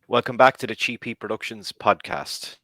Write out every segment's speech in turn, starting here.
Welcome back to the Cheap Heat Productions podcast.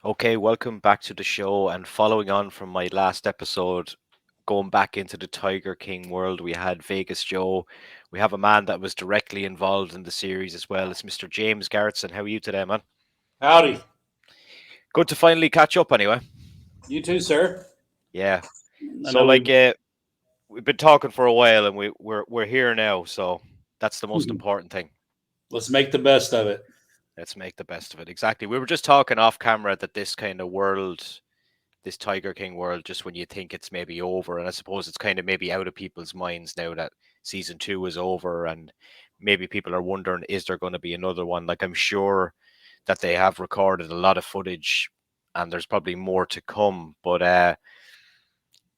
Okay, welcome back to the show. And following on from my last episode, going back into the Tiger King world, we had Vegas Joe. We have a man that was directly involved in the series as well. It's Mr. James Garretson. How are you today, man? Howdy. Good to finally catch up anyway. You too, sir. Yeah. I So know we've been talking for a while and we're here now, so that's the most important thing. let's make the best of it. Let's make the best of it. Exactly. We were just talking off camera that this kind of world, this Tiger King world, just when you think it's maybe over, and I suppose it's kind of maybe out of people's minds now that season 2 is over, and maybe people are wondering, is there going to be another one? Like, I'm sure that they have recorded a lot of footage and there's probably more to come, but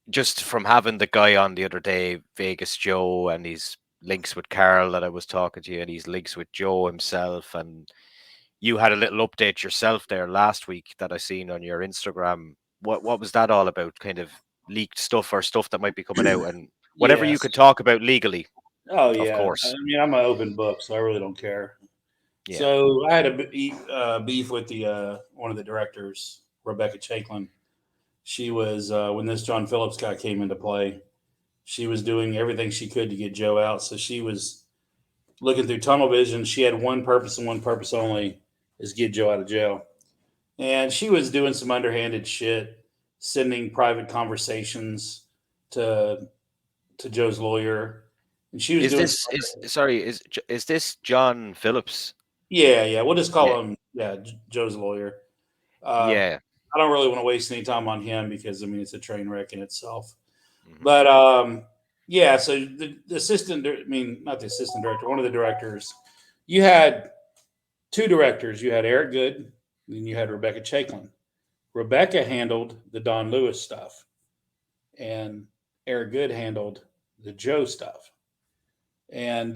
just from having the guy on the other day, Vegas Joe, and his links with Carol that I was talking to you, and his links with Joe himself, and you had a little update yourself there last week that I seen on your Instagram. What was that all about? Kind of leaked stuff or stuff that might be coming out, and whatever you Yes. could talk about legally, Oh, of yeah. I course. mean, I'm an open book, so I really don't care. Yeah. So I had a beef with the one of the directors, Rebecca Chaiklin. She was when this John Phillips guy came into play. She was doing everything she could to get Joe out. So she was looking through tunnel vision. She had one purpose and one purpose only: is get Joe out of jail. And she was doing some underhanded shit, sending private conversations to Joe's lawyer, and she was Is doing. this is sorry is this John Phillips? Yeah. We'll just Yeah. call him Joe's lawyer. Uh, Yeah. I don't really want to waste any time on him because I mean it's a train wreck in itself. Hmm. But yeah, so the assistant, I mean not the assistant director, one of the directors. You had two directors. You had Eric Good, and you had Rebecca Chaiklin. Rebecca handled the Don Lewis stuff, and Eric Good handled the Joe stuff. And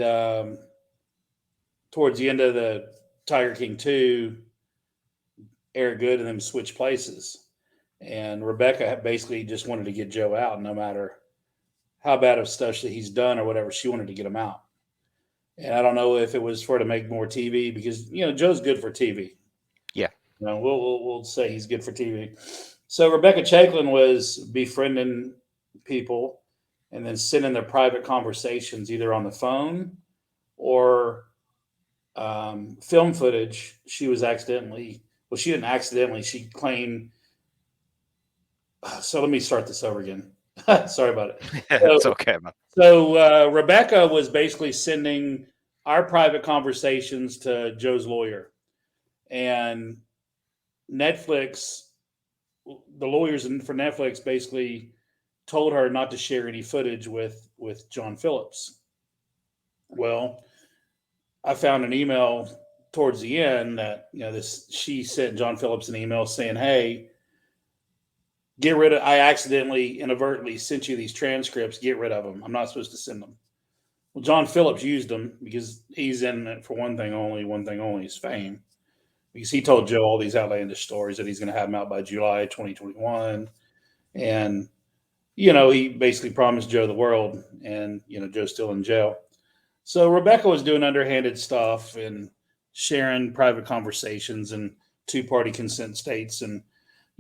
towards the end of the Tiger King 2, Eric Good and them switched places. And Rebecca basically just wanted to get Joe out no matter how bad of stuff that he's done or whatever. She wanted to get him out. And I don't know if it was for to make more TV because, Joe's good for TV. Yeah. We'll say he's good for TV. So Rebecca Chaiklin was befriending people and then sending their private conversations either on the phone or film footage. She was accidentally, well, she didn't accidentally, she claimed. So let me start this over again. Sorry about it. So, It's okay, man. Rebecca was basically sending our private conversations to Joe's lawyer, and Netflix, the lawyers for Netflix basically told her not to share any footage with John Phillips. Well, I found an email towards the end that this she sent John Phillips an email saying, "Hey, get rid of. I accidentally inadvertently sent you these transcripts. Get rid of them. I'm not supposed to send them." Well, John Phillips used them because he's in it for one thing only is fame. Because he told Joe all these outlandish stories that he's going to have them out by July 2021, and he basically promised Joe the world, and Joe's still in jail. So Rebecca was doing underhanded stuff and sharing private conversations and two-party consent states, and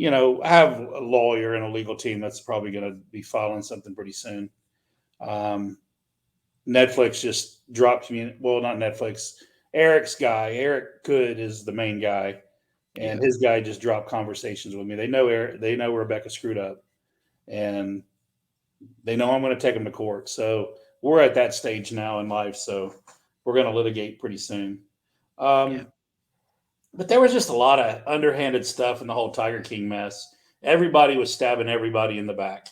I have a lawyer and a legal team that's probably going to be filing something pretty soon. Um, Netflix just dropped me. Well, not Netflix. Eric Good is the main guy. and Yeah. his guy just dropped conversations with me. They know Rebecca screwed up, and they know I'm going to take them to court. So we're at that stage now in life. So we're going to litigate pretty soon. Yeah. Um, but there was just a lot of underhanded stuff in the whole Tiger King mess. Everybody was stabbing everybody in the back.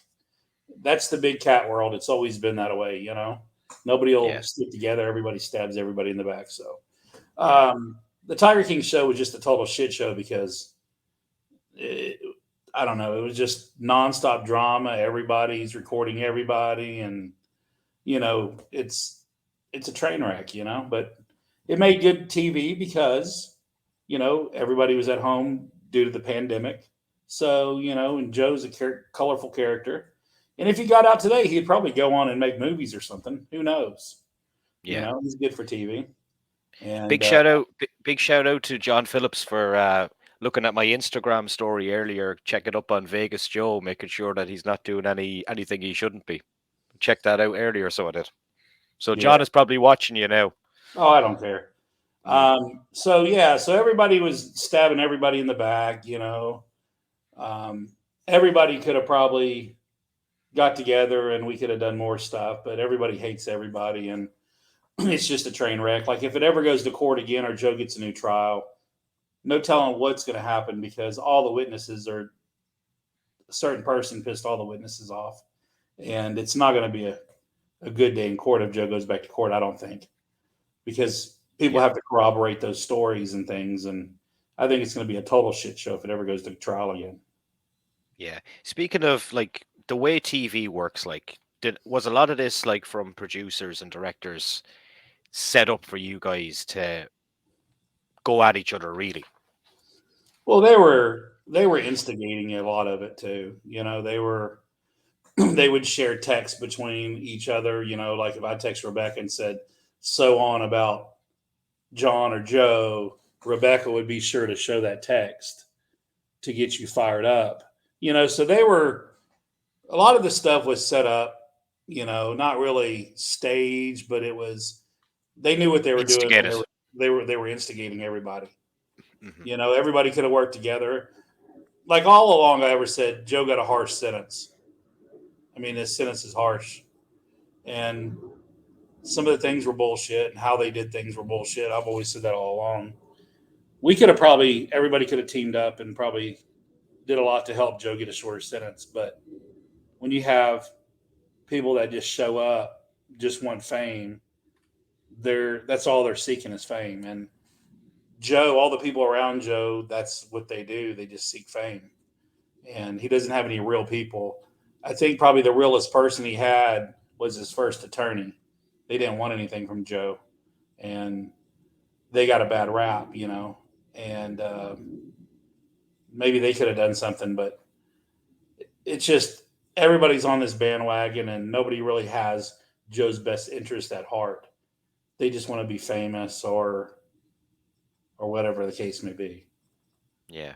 That's the big cat world. It's always been that way, you know. Nobody will Yeah. stick together. Everybody stabs everybody in the back. So Yeah. the Tiger King show was just a total shit show because it, I don't know. It was just nonstop drama. Everybody's recording everybody, and it's a train wreck, but it made good TV because, everybody was at home due to the pandemic. So, and Joe's a colorful character. And if he got out today, he'd probably go on and make movies or something. Who knows? Yeah. He's good for TV. And Big shout out to John Phillips for looking at my Instagram story earlier, checking up on Vegas Joe, making sure that he's not doing anything he shouldn't be. Check that out earlier, so I did. So yeah. John is probably watching you now. Oh, I don't care. Mm, So yeah, so everybody was stabbing everybody in the back, Um, everybody could have probably got together and we could have done more stuff, but everybody hates everybody and it's just a train wreck. Like if it ever goes to court again or Joe gets a new trial, no telling what's going to happen because all the witnesses are a certain person pissed all the witnesses off. And it's not going to be a good day in court if Joe goes back to court, I don't think, because people yeah, have to corroborate those stories and things. And I think it's going to be a total shit show if it ever goes to trial again. yeah. Speaking of like the way TV works, like was a lot of this like from producers and directors set up for you guys to go at each other, really? Well, they were instigating a lot of it too. They were they would share text between each other. Like if I text Rebecca and said so on about John or Joe, Rebecca would be sure to show that text to get you fired up. So they were a lot of the stuff was set up. Not really staged, but it was they knew what they were doing when Instigated. they were instigating everybody. Hmm. Everybody could have worked together. Like all along, I ever said Joe got a harsh sentence. I mean, his sentence is harsh, and some of the things were bullshit, and how they did things were bullshit. I've always said that all along. We could have probably everybody could have teamed up and probably did a lot to help Joe get a shorter sentence. But when you have people that just show up, just want fame, that's all they're seeking is fame. And Joe, all the people around Joe, that's what they do. They just seek fame. And he doesn't have any real people. I think probably the realest person he had was his first attorney. They didn't want anything from Joe, and they got a bad rap. And maybe they could have done something, but it's just everybody's on this bandwagon, and nobody really has Joe's best interest at heart. They just want to be famous or whatever the case may be. Yeah.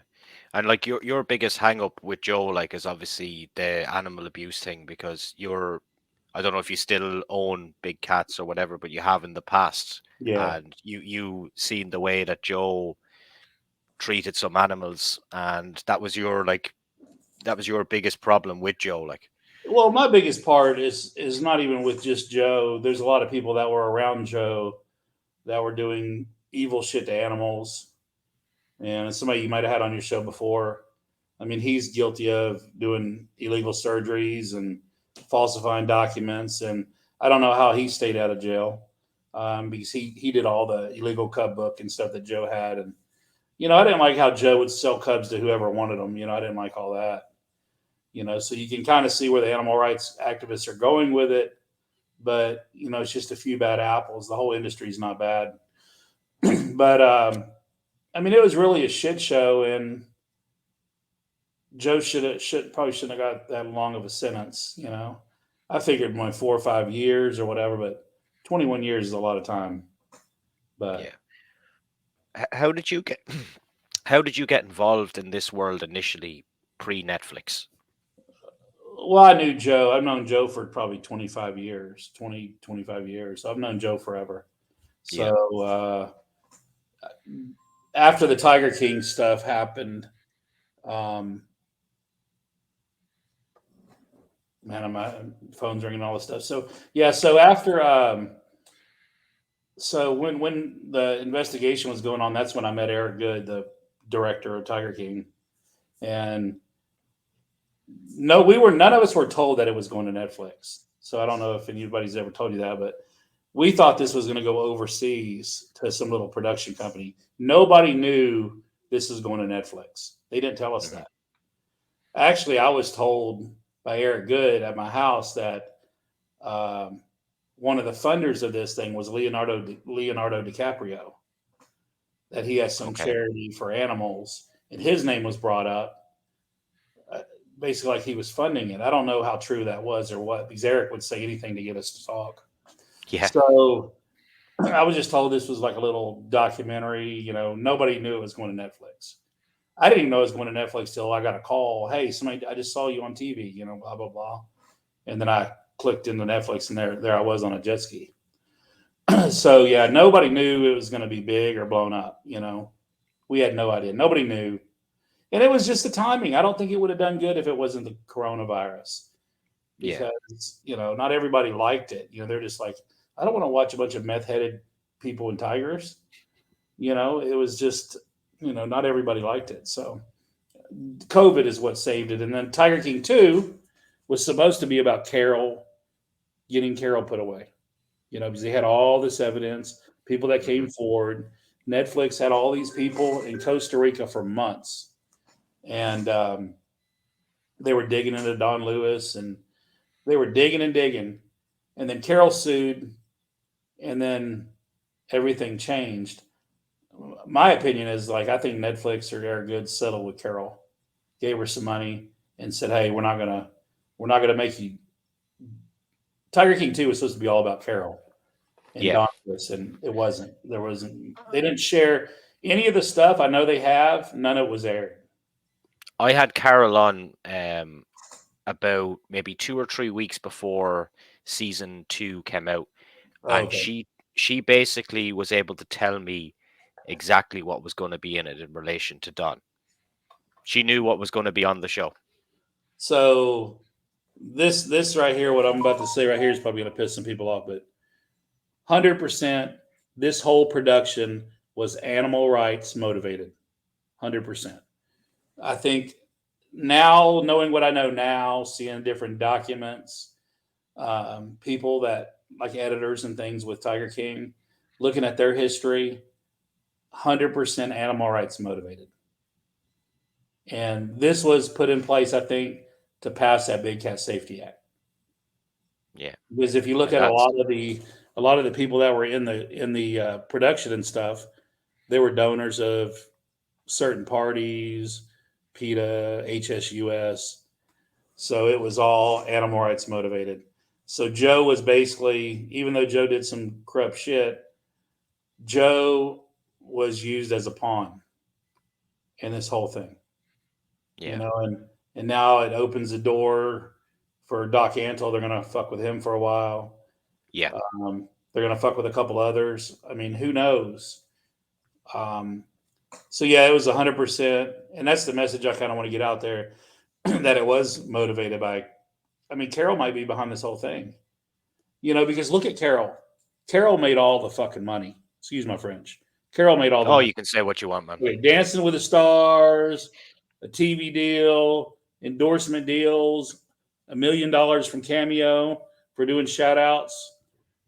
And like your biggest hang up with Joe, like, is obviously the animal abuse thing because I don't know if you still own big cats or whatever, but you have in the past, Yeah. and you seen the way that Joe treated some animals, and that was your biggest problem with Joe, like. Well, my biggest part is not even with just Joe. There's a lot of people that were around Joe that were doing evil shit to animals, and somebody you might have had on your show before. I mean, he's guilty of doing illegal surgeries and falsifying documents, and I don't know how he stayed out of jail because he did all the illegal cub book and stuff that Joe had, and I didn't like how Joe would sell cubs to whoever wanted them. I didn't like all that. So you can kind of see where the animal rights activists are going with it, but it's just a few bad apples. The whole industry is not bad, but I mean, it was really a shit show, and Joe probably shouldn't have got that long of a sentence. I figured my 4 or 5 years or whatever, but 21 years is a lot of time. But Yeah. How did you get how did you get involved in this world initially pre Netflix? well, I knew Joe. I've known Joe for probably 25 years, 25 years. So I've known Joe forever. Yeah. So after the Tiger King stuff happened, um, man, my phone's ringing, all this stuff. So yeah, so after so when the investigation was going on, that's when I met Eric Good, the director of Tiger King, and no, we were none of us were told that it was going to Netflix. So I don't know if anybody's ever told you that, but we thought this was going to go overseas to some little production company. Nobody knew this was going to Netflix. They didn't tell us Hmm. that. Actually, I was told by Eric Good at my house that um, one of the funders of this thing was Leonardo DiCaprio. That he has some Okay. charity for animals, and his name was brought up, uh, basically like he was funding it. I don't know how true that was or what, because Eric would say anything to get us to talk. Yeah. So I was just told this was like a little documentary. Nobody knew it was going to Netflix. I didn't even know it was going to Netflix till I got a call. Hey, somebody, I just saw you on TV. Blah blah blah. And then I clicked into Netflix, and there I was on a jet ski. So yeah, nobody knew it was going to be big or blown up. We had no idea. Nobody knew, and it was just the timing. I don't think it would have done good if it wasn't the coronavirus, Yeah. because not everybody liked it. They're just like, I don't want to watch a bunch of meth headed people and tigers. It was just not everybody liked it. So COVID is what saved it. And then Tiger King 2 was supposed to be about Carole, getting Carole put away, because they had all this evidence, people that Hmm. came forward. Netflix had all these people in Costa Rica for months, and they were digging into Don Lewis, and they were digging and digging. And then Carole sued, and then everything changed. My opinion is, like, I think Netflix or Eric Good settled with Carole, gave her some money, and said, "Hey, we're not gonna make you." Tiger King 2 was supposed to be all about Carole and Yeah. Don Lewis, and it wasn't. There wasn't. They didn't share any of the stuff. I know they have. None of it was aired. I had Carol on about maybe 2 or 3 weeks before season 2 came out, and Okay. she basically was able to tell me exactly what was going to be in it in relation to Don. She knew what was going to be on the show. So this right here, what I'm about to say right here, is probably going to piss some people off, but 100%, this whole production was animal rights motivated. 100%. I think now, knowing what I know now, seeing different documents, people that like editors and things with Tiger King, looking at their history, 100% animal rights motivated. And this was put in place, I think, to pass that Big Cat Safety Act. Yeah, Because if you look and at a that's lot of the people that were in the production and stuff, they were donors of certain parties, PETA, HSUS. So it was all animal rights motivated. So Joe was basically, even though Joe did some corrupt shit, Joe was used as a pawn in this whole thing. yeah, And now it opens the door for Doc Antle. They're gonna fuck with him for a while. yeah. They're gonna fuck with a couple others. I mean, who knows? Um, so yeah, it was 100%, and that's the message I kind of want to get out there, that it was motivated by. I mean, Carole might be behind this whole thing, because look at Carole. Carole made all the fucking money. Excuse my French. Carole made all the Oh, money. you can say what you want, man. Okay, Dancing with the Stars, a TV deal, endorsement deals, $1 million from Cameo for doing shout outs.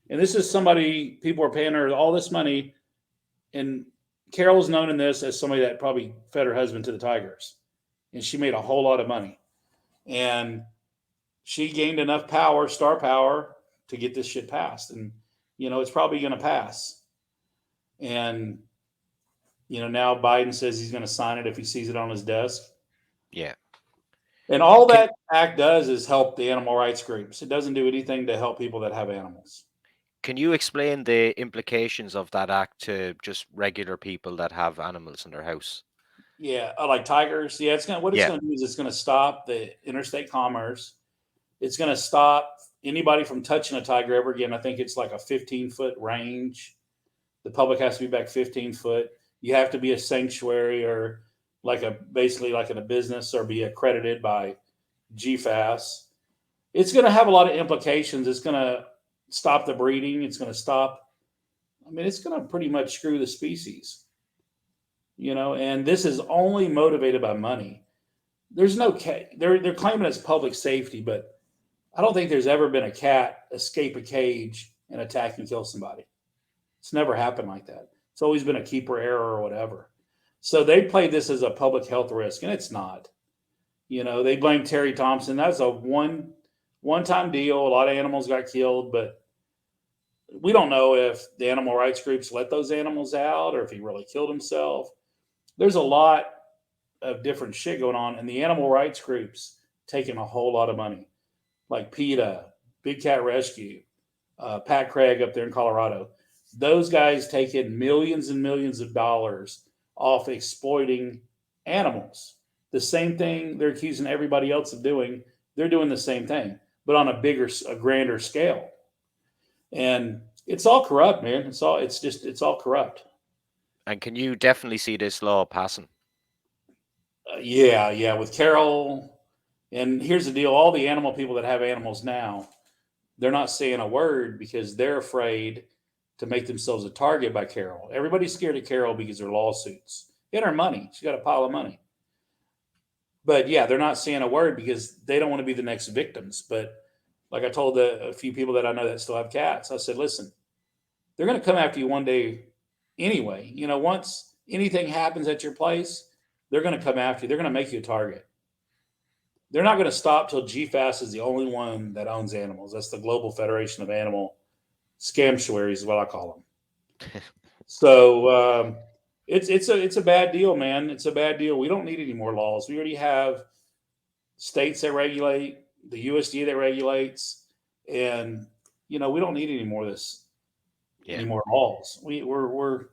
And this is somebody, people are paying her all this money. And Carol's known in this as somebody that probably fed her husband to the Tigers. And she made a whole lot of money. And she gained enough power, star power, to get this shit passed. And, it's probably going to pass. And, now Biden says he's going to sign it if he sees it on his desk. Yeah. And all Can that act does is help the animal rights groups. It doesn't do anything to help people that have animals. can you explain the implications of that act to just regular people that have animals in their house? Yeah, like tigers. Yeah, what it's Yeah. gonna do is it's gonna stop the interstate commerce. It's gonna stop anybody from touching a tiger ever again. I think it's like a 15-foot range. The public has to be back 15 foot. You have to be a sanctuary or like a basically like in a business or be accredited by GFAS. It's going to have a lot of implications. It's going to stop the breeding. It's going to stop. I mean, it's going to pretty much screw the species, And this is only motivated by money. There's no cat. They're claiming it's public safety, but I don't think there's ever been a cat escape a cage and attack and kill somebody. It's never happened like that. It's always been a keeper error or whatever. So they played this as a public health risk, and it's not. They blame Terry Thompson. That's a one time deal. A lot of animals got killed, but we don't know if the animal rights groups let those animals out or if he really killed himself. There's a lot of different shit going on, and the animal rights groups taking a whole lot of money, like PETA, Big Cat Rescue, Pat Craig up there in Colorado. Those guys taking millions and millions of dollars off exploiting animals. The same thing they're accusing everybody else of doing. They're doing the same thing, but on a grander scale. And it's all corrupt, man. It's all corrupt. And can you definitely see this law passing? Yeah, with Carol. And here's the deal: all the animal people that have animals now, they're not saying a word because they're afraid to make themselves a target by Carol. Everybody's scared of Carol because of her lawsuits and her money. She got a pile of money. But yeah, they're not saying a word because they don't want to be the next victims. But like I told a few people that I know that still have cats, I said, listen, they're going to come after you one day anyway. Once anything happens at your place, they're going to come after you. They're going to make you a target. They're not going to stop till GFAS is the only one that owns animals. That's the Global Federation of Animal Scamtuaries, is what I call them. So it's a bad deal, man. It's a bad deal. We don't need any more laws. We already have states that regulate, the USDA that regulates, and we don't need any more of this, any more laws. We're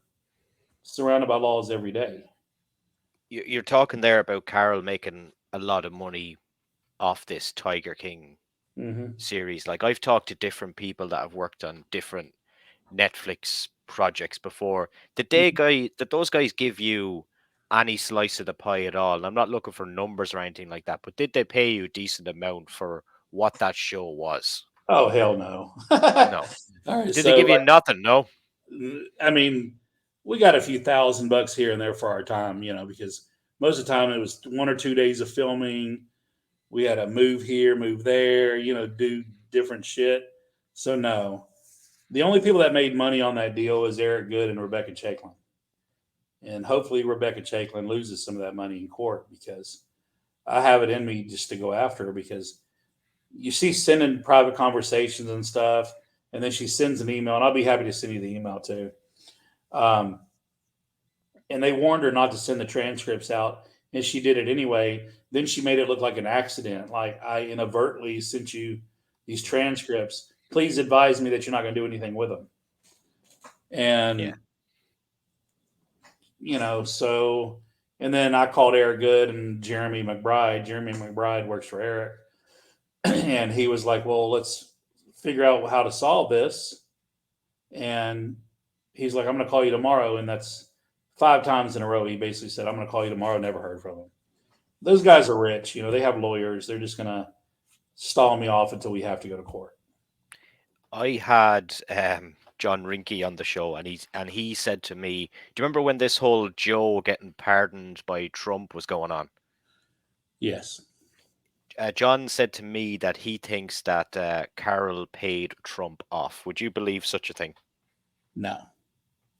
surrounded by laws every day. You're talking there about Carol making a lot of money off this Tiger King series. Like I've talked to different people that have worked on different Netflix projects before. Did those guys give you any slice of the pie at all? And I'm not looking for numbers or anything like that, but did they pay you a decent amount for what that show was? Oh hell no! No. All right, Did they so give you nothing? No. I mean, we got a few $1,000 here and there for our time, because most of the time it was 1 or 2 days of filming. We had to move here, move there, do different shit. So no, the only people that made money on that deal was Eric Good and Rebecca Chaiklin. And hopefully Rebecca Chaiklin loses some of that money in court because I have it in me just to go after her because you see sending private conversations and stuff, and then she sends an email, and I'll be happy to send you the email too. Um, and they warned her not to send the transcripts out, and she did it anyway. Then she made it look like an accident, like I inadvertently sent you these transcripts. Please advise me that you're not going to do anything with them. Yeah. And so, and then I called Eric Good and Jeremy McBride. Jeremy McBride works for Eric, and he was like, "Well, let's figure out how to solve this." And he's like, "I'm going to call you tomorrow," and that's 5 times in a row. He basically said, "I'm going to call you tomorrow." Never heard from him. Those guys are rich. They have lawyers. They're just going to stall me off until we have to go to court. I had John Rinke on the show, and he said to me, "Do you remember when this whole Joe getting pardoned by Trump was going on?" Yes. John said to me that he thinks that Carol paid Trump off. Would you believe such a thing? No.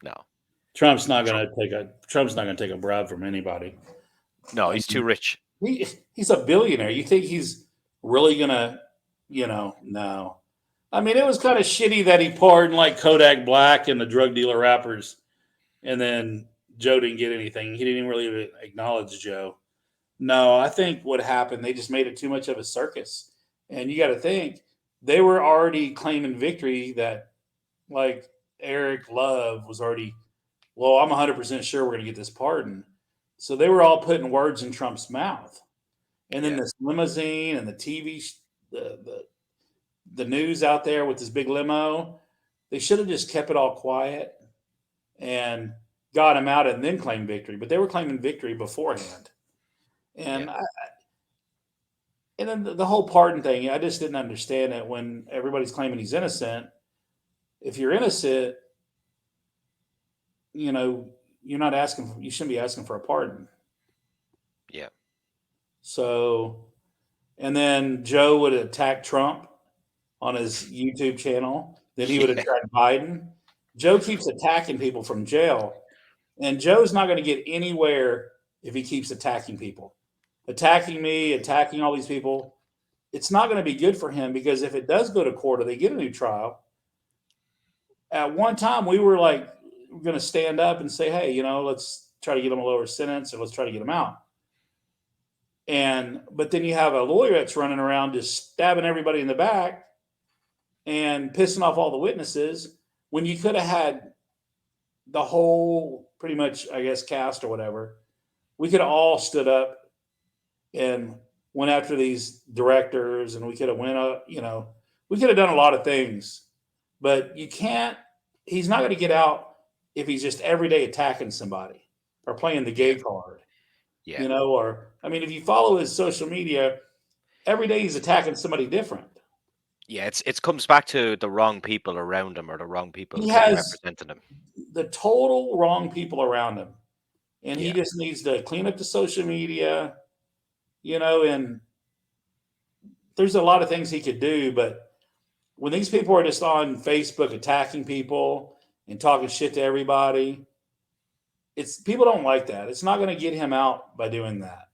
No. Trump's not going to take a bribe from anybody. No, I he's too mean, rich. he's a billionaire. You think he's really going to, no. I mean, it was kind of shitty that he pardoned like Kodak Black and the drug dealer rappers, and then Joe didn't get anything. He didn't even really acknowledge Joe. No, I think what happened, they just made it too much of a circus. And you got to think, they were already claiming victory that, like, Eric Love was already, well, I'm 100% sure we're going to get this pardon. So they were all putting words in Trump's mouth. And then Yeah. this limousine and the TV, the news out there with this big limo, they should have just kept it all quiet and got him out and then claimed victory, but they were claiming victory beforehand. Yeah. And and then the whole pardon thing, I just didn't understand it when everybody's claiming he's innocent. If you're innocent, you know, you're not asking, you shouldn't be asking for a pardon. Yeah. So, and then Joe would attack Trump on his YouTube channel. Then he would Yeah. attack Biden. Joe keeps attacking people from jail, and Joe's not going to get anywhere if he keeps attacking people, attacking me, attacking all these people. It's not going to be good for him because if it does go to court or they get a new trial, at one time we were like, we're going to stand up and say, hey, let's try to get him a lower sentence or let's try to get him out. And but then you have a lawyer that's running around just stabbing everybody in the back and pissing off all the witnesses when you could have had the whole pretty much, I guess, cast or whatever. We could have all stood up and went after these directors, and we could have went up. We could have done a lot of things, but you can't. He's not going to get out if he's just every day attacking somebody or playing the gay Yeah. card. Yeah. Or I mean, if you follow his social media, every day he's attacking somebody different. Yeah. It comes back to the wrong people around him or the wrong people He kind of has representing him. the total wrong people around him, and he Yeah. just needs to clean up the social media. And there's a lot of things he could do, but when these people are just on Facebook attacking people and talking shit to everybody, it's people don't like that. It's not going to get him out by doing that.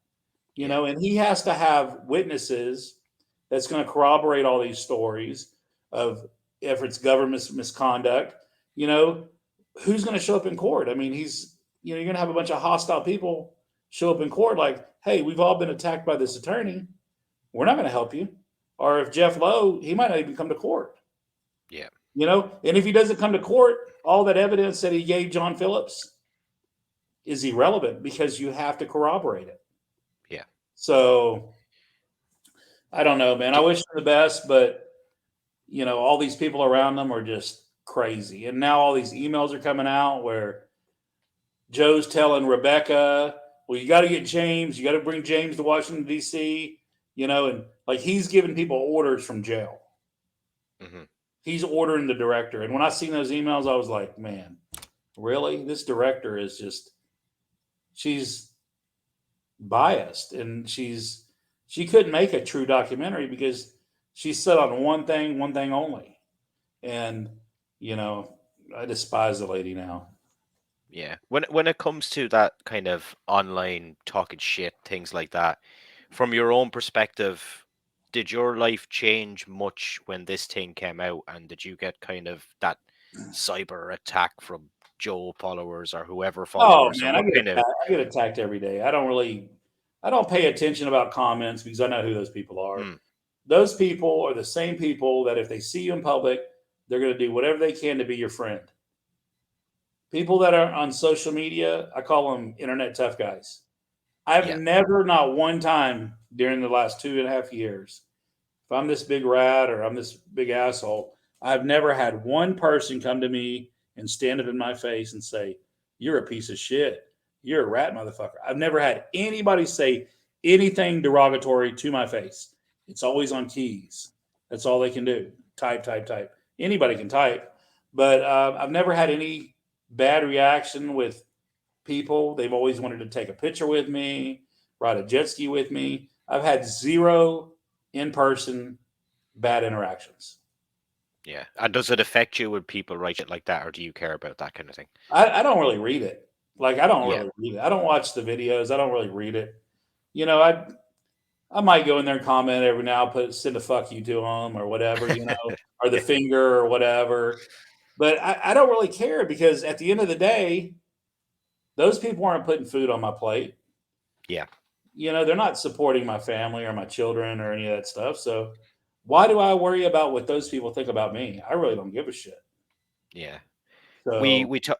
Yeah. And he has to have witnesses that's going to corroborate all these stories of if it's government misconduct. Who's going to show up in court? I mean, you're going to have a bunch of hostile people show up in court like, hey, we've all been attacked by this attorney. We're not going to help you. Or if Jeff Lowe, he might not even come to court. Yeah. And if he doesn't come to court, all that evidence that he gave John Phillips is irrelevant because you have to corroborate it. Yeah. So I don't know, man. I D- wish him the best, but all these people around them are just crazy. And now all these emails are coming out where Joe's telling Rebecca, well, you got to get James. You got to bring James to Washington, D.C., and like he's giving people orders from jail. Mm-hmm. He's ordering the director. And when I seen those emails, I was like, man, really? This director is she's biased, and she couldn't make a true documentary because she's set on one thing only. And, I despise the lady now. Yeah. When it comes to that kind of online talking shit, things like that, from your own perspective, did your life change much when this thing came out? And did you get kind of that cyber attack from Joe followers or whoever Oh followers, or man, I what get kind of? attacked. I get attacked every day. I don't pay attention about comments because I know who those people are. Mm, Those people are the same people that if they see you in public, they're going to do whatever they can to be your friend. People that are on social media, I call them internet tough guys. I've yeah. never, not one time during the last 2.5 years, if I'm this big rat or I'm this big asshole, I've never had one person come to me and stand up in my face and say, you're a piece of shit. You're a rat motherfucker. I've never had anybody say anything derogatory to my face. It's always on keys. That's all they can do. Type, type, type. Anybody can type. But I've never had any bad reaction with people. They've always wanted to take a picture with me, ride a jet ski with me. I've had zero in person bad interactions. Yeah. And does it affect you when people write it like that, or do you care about that kind of thing? I don't really read it. Like I don't Yeah. really read it. I don't watch the videos. I don't really read it. I might go in there and comment every now, send a fuck you to them or whatever, or the Yeah. finger or whatever. But I don't really care because at the end of the day, those people aren't putting food on my plate. Yeah. They're not supporting my family or my children or any of that stuff. So why do I worry about what those people think about me? I really don't give a shit. Yeah. We So, we ta-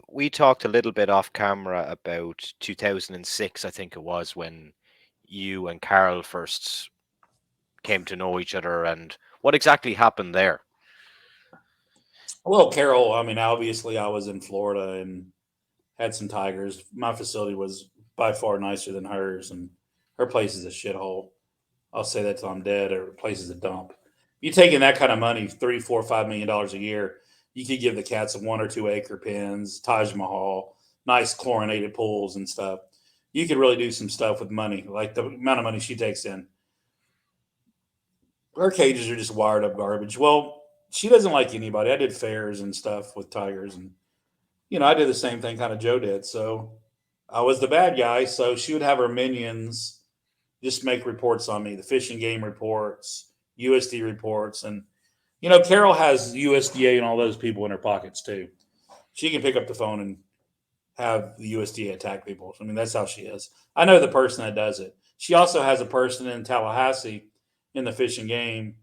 we talked a little bit off camera about 2006, I think it was, when you and Carol first came to know each other, and what exactly happened there. well, Carol, I mean, obviously I was in Florida and had some tigers. My facility was by far nicer than hers, and her place is a shithole. I'll say that till I'm dead. Her place is a dump. You taking that kind of money, $3, $4, $5 million a year, you could give the cats a 1 or 2 acre pens, Taj Mahal, nice chlorinated pools and stuff. You could really do some stuff with money, like the amount of money she takes in. Her cages are just wired up garbage. Well, she doesn't like anybody. I did fairs and stuff with tigers, and I did the same thing kind of Joe did. So I was the bad guy. So she would have her minions just make reports on me, the fish and game reports, USD reports, and Carol has USDA and all those people in her pockets too. She can pick up the phone and have the USDA attack people. I mean, that's how she is. I know the person that does it. She also has a person in Tallahassee in the fish and game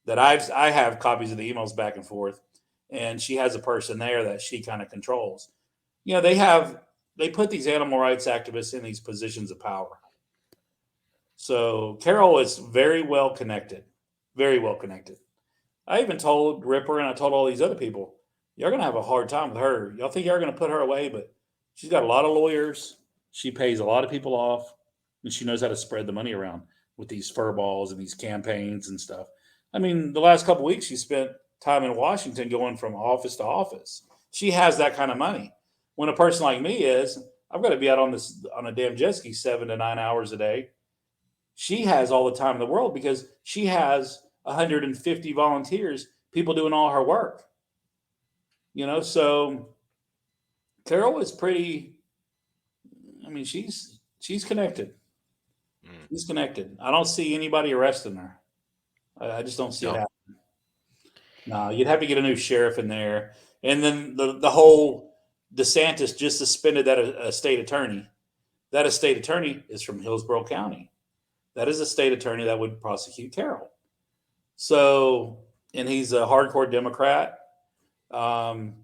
that I have copies of the emails back and forth, and she has a person there that she kind of controls. They put these animal rights activists in these positions of power. So Carol is very well connected, very well connected. I even told Ripper and I told all these other people, you're going to have a hard time with her. Y'all think you're going to put her away, but she's got a lot of lawyers. She pays a lot of people off, and she knows how to spread the money around with these fur balls and these campaigns and stuff. I mean, the last couple of weeks, she spent time in Washington going from office to office. She has that kind of money. When a person like me is, I've got to be out on a damn jet ski 7 to 9 hours a day. She has all the time in the world because she has 150 volunteers, people doing all her work. So Carol is pretty. I mean, she's connected. Mm. She's connected. I don't see anybody arresting her. I just don't see it No. happening. No, you'd have to get a new sheriff in there, and then the whole DeSantis just suspended that state attorney. That estate attorney is from Hillsborough County. That is a state attorney that would prosecute Carol. So, and he's a hardcore Democrat. Um,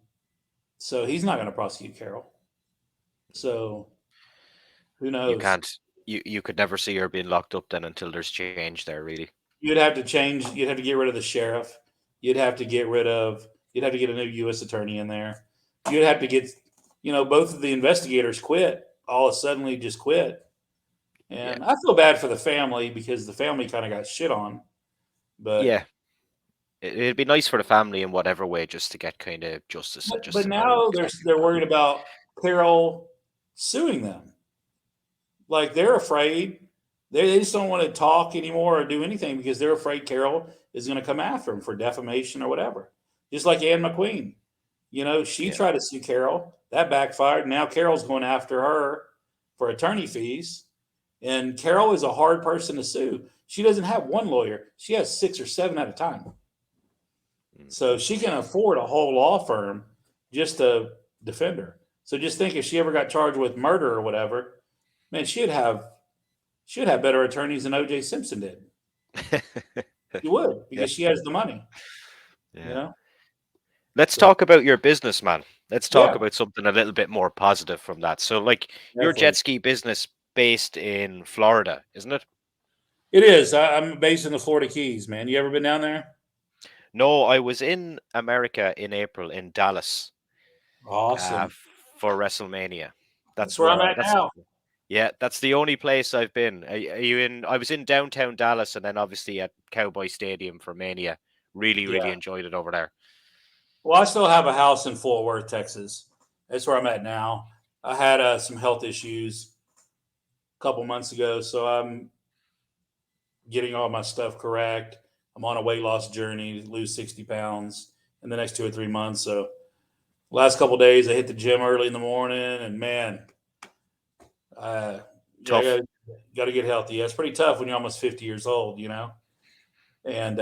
so he's not going to prosecute Carol. So who You knows? can't. You could never see her being locked up then until there's change there, really. You'd have to change. You'd have to get rid of the sheriff. You'd have to get rid of. You'd have to get a new U.S. attorney in there. You'd have to get. Both of the investigators quit. All of a suddenly just quit. Yeah. And I feel bad for the family because the family kind of got shit on. But Yeah. It'd be nice for the family in whatever way just to get kind of justice and just but to know now exactly they're what worried happened. about Carol suing them. Like they're afraid. They just don't want to talk anymore or do anything because they're afraid Carol is going to come after them for defamation or whatever. Just like Ann McQueen. She Yeah. tried to sue Carol. That backfired. Now Carol's going after her for attorney fees. And Carol is a hard person to sue. She doesn't have one lawyer. She has 6 or 7 at a time. Mm. So she can afford a whole law firm just to defend her. So just think if she ever got charged with murder or whatever, man, she'd have better attorneys than O.J. Simpson did. She would Yeah. because she has the money. You Yeah. know. Let's So talk about your business, man. Let's talk yeah, about something a little bit more positive from that. So, like your jet definitely. ski business based in Florida, isn't it? It is. I'm based in the Florida Keys, man. You ever been down there? No, I was in America in April in Dallas Awesome. for WrestleMania. That's where I'm at That's now. yeah, that's the only place I've been. Are you in? I was in downtown Dallas and then obviously at Cowboy Stadium for Mania. Really, Yeah. really enjoyed it over there. Well, I still have a house in Fort Worth, Texas. That's where I'm at now. I had some health issues a couple months ago, so I'm getting all my stuff correct. I'm on a weight loss journey to lose 60 pounds in the next 2 or 3 months. So last couple days, I hit the gym early in the morning, and man, uh, yeah, Tough. I got to get healthy. Yeah, it's pretty tough when you're almost 50 years old. And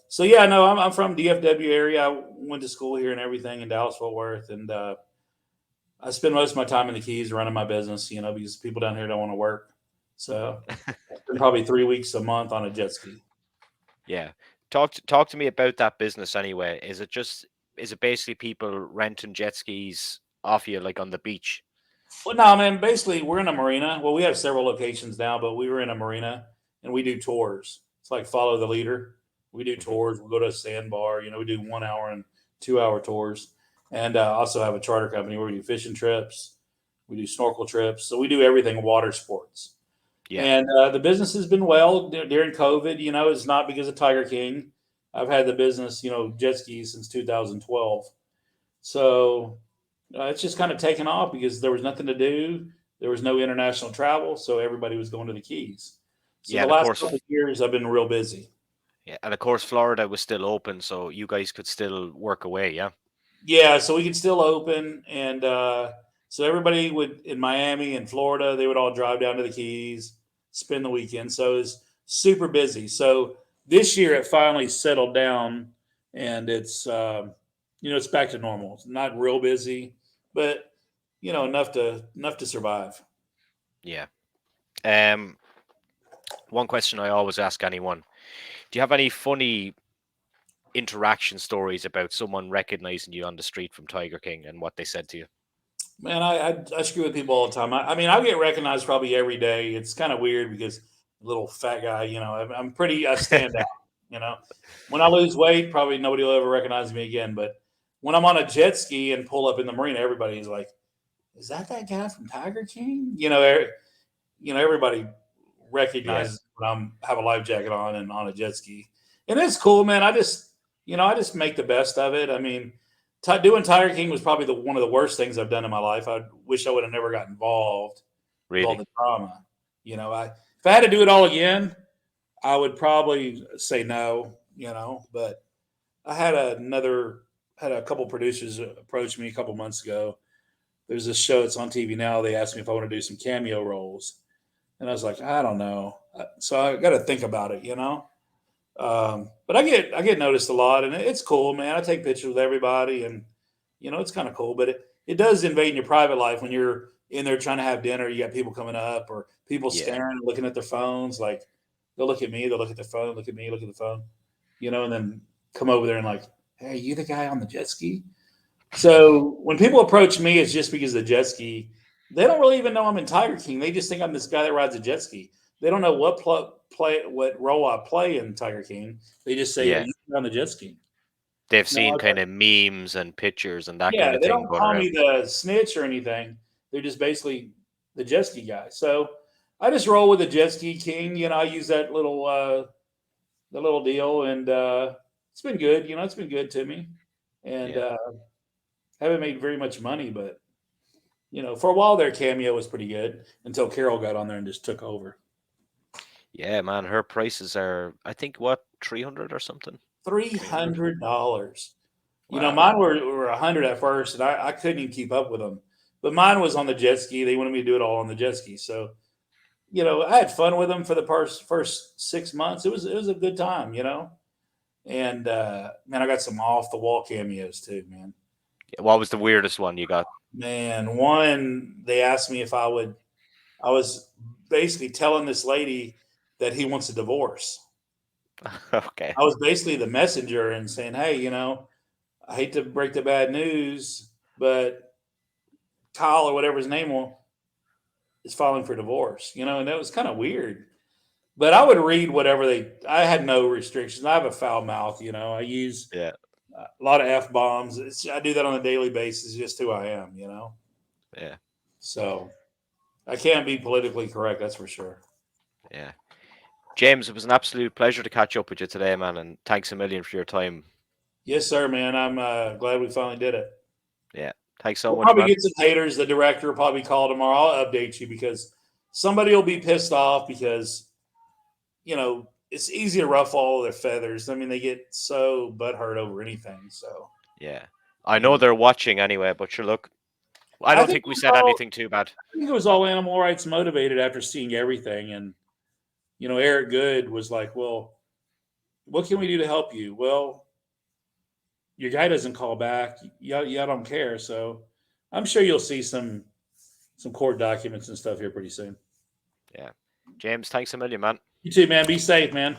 so yeah, no, I'm from DFW area. I went to school here and everything in Dallas Fort Worth, and I spend most of my time in the Keys running my business. Because people down here don't want to work. So I spend probably 3 weeks a month on a jet ski. Yeah. Talk to me about that business anyway. Is it basically people renting jet skis off you like on the beach? Well, no, man. Basically, we're in a marina. Well, we have several locations now, but we were in a marina and we do tours. It's like follow the leader. We do Hmm. tours. We go to a sandbar. We do 1 hour and 2 hour tours, and also have a charter company where we do fishing trips. We do snorkel trips. So we do everything water sports. Yeah. And the business has been well during COVID. It's not because of Tiger King. I've had the business, jet skis since 2012. So it's just kind of taken off because there was nothing to do. There was no international travel, so everybody was going to the Keys. So Yeah, the and of last course, couple of years, I've been real busy. yeah, and of course, Florida was still open, so you guys could still work away. Yeah. Yeah, so we could still open, and so everybody would in Miami and Florida, they would all drive down to the Keys, spend the weekend. So it was super busy. So this year, it finally settled down, and it's back to normal. It's not real busy, but enough to survive. Yeah. Um, one question I always ask anyone: do you have any funny interaction stories about someone recognizing you on the street from Tiger King and what they said to you? Man, I screw with people all the time. I mean, I get recognized probably every day. It's kind of weird because little fat guy, I stand out. You know, when I lose weight, probably nobody will ever recognize me again. But when I'm on a jet ski and pull up in the marina, everybody's like, "Is that guy from Tiger King?" Everybody Yeah. recognizes when I'm have a life jacket on and on a jet ski, and it's cool, man. I just make the best of it. I mean, doing Tiger King was probably one of the worst things I've done in my life. I wish I would have never got involved with all Really? the drama. If I had to do it all again, I would probably say no. But I had a couple producers approach me a couple months ago. There's this show that's on TV now. They asked me if I want to do some cameo roles, and I was like, I don't know. So I got to think about it. But I get noticed a lot, and it's cool, man. I take pictures with everybody, and it's kind of cool. But it does invade in your private life when you're in there trying to have dinner. You got people coming up, or people Yeah. staring, looking at their phones. Like they'll look at me, they'll look at their phone, look at me, look at the phone, and then come over there and like, hey, you the guy on the jet ski? So when people approach me, it's just because of the jet ski. They don't really even know I'm in Tiger King. They just think I'm this guy that rides a jet ski. They don't know what role I play in Tiger King. They just say, "Are Yeah. you on the jet ski?" They've No, seen kind of memes and pictures and that kind yeah, of they thing don't going call around. me the snitch or anything. They're just basically the jet ski guy. So I just roll with the jet ski king. I use that little deal, and it's been good. It's been good to me, and Yeah. haven't made very much money, but for a while there, Cameo was pretty good until Carol got on there and just took over. Yeah, man. Her prices are, I think, what, 300 or something? Three 300? hundred dollars. Wow. Mine were 100 at first, and I couldn't even keep up with them. But mine was on the jet ski. They wanted me to do it all on the jet ski. So I had fun with them for the first 6 months. It was a good time. And man, I got some off the wall cameos too, man. Yeah, what was the weirdest one you got? Man, one they asked me if I would. I was basically telling this lady that he wants a divorce. Okay. I was basically the messenger and saying, "Hey, I hate to break the bad news, but Kyle or whatever his name was is filing for divorce." And that was kind of weird. But I would read whatever they. I had no restrictions. I have a foul mouth. I use Yeah. a lot of f bombs. I do that on a daily basis. Just who I am. Yeah. So I can't be politically correct. That's for sure. Yeah. James, it was an absolute pleasure to catch up with you today, man, and thanks a million for your time. Yes, sir, man. I'm glad we finally did it. Yeah. Thanks so We'll much, probably man. get some haters. The director will probably call tomorrow. I'll update you because somebody will be pissed off because it's easy to ruffle all their feathers. I mean, they get so butthurt over anything. So Yeah. I you know know, they're watching anyway, but sure, look, I I don't think think we said anything too bad. it was all animal rights motivated after seeing everything, and Eric Good was like, "Well, what can we do to help you?" Well, your guy doesn't call back. Y'all don't care. So I'm sure you'll see some court documents and stuff here pretty soon. Yeah. James, thanks a million, man. You too, man. Be safe, man.